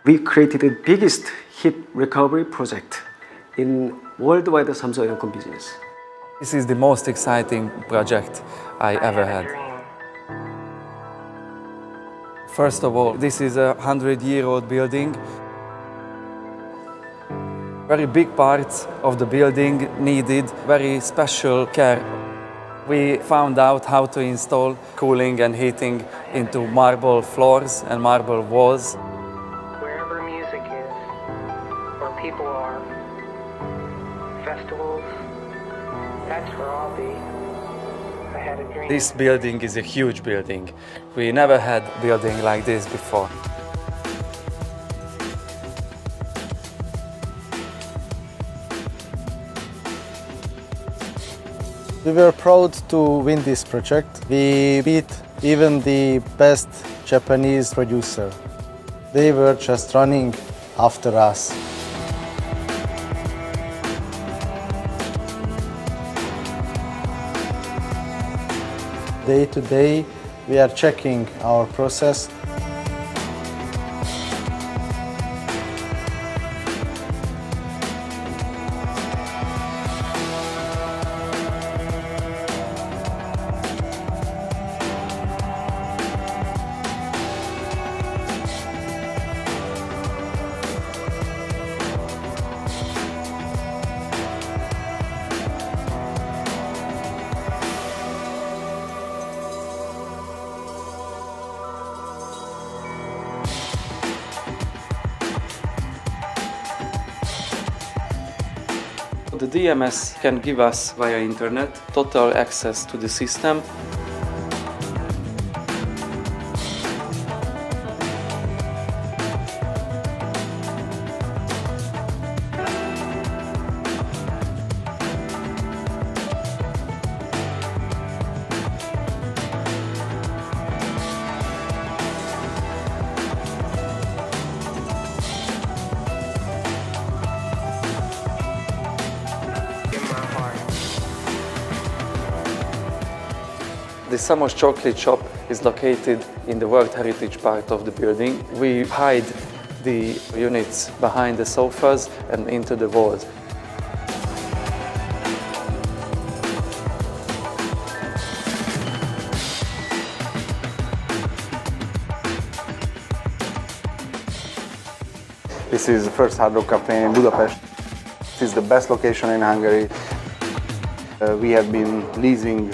We created the biggest heat recovery project in worldwide Samsung aircon business. This is the most exciting project I ever had. First of all, this is a 100-year-old building. Very big parts of the building needed very special care. We found out how to install cooling and heating into marble floors and marble walls. Wherever music is, where people are, festivals, that's where I'll be. I had a dream. This building is a huge building. We never had a building like this before. We were proud to win this project. We beat even the best Japanese producer. They were just running after us. Day to day, we are checking our process. The DMS can give us, via internet, total access to the system. The Samos chocolate shop is located in the World Heritage part of the building. We hide the units behind the sofas and into the walls. This is the first Hard Rock Cafe in Budapest. This is the best location in Hungary. We have been leasing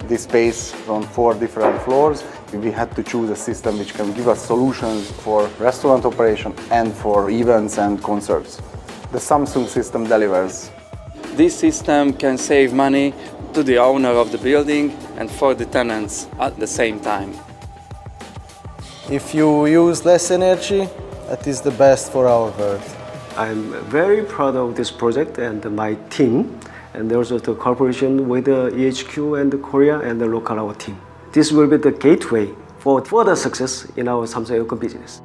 this space on 4 different floors. We had to choose a system which can give us solutions for restaurant operation and for events and concerts. The Samsung system delivers. This system can save money to the owner of the building and for the tenants at the same time. If you use less energy, that is the best for our world. I'm very proud of this project and my team, and also the cooperation with the EHQ and the Korea and the local our team. This will be the gateway for further success in our Samsung aircon business.